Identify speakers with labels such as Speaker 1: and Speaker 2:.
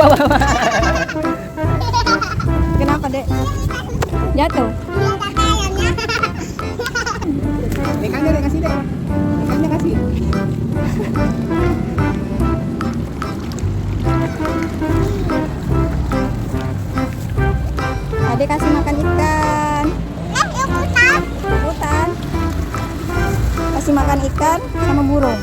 Speaker 1: bawah. Kenapa, Dek? Jatuh.
Speaker 2: Ikannya deh kasih deh. Ikannya kasih.
Speaker 1: Adek kasih makan ikan. Hutan. Kasih makan ikan sama burung.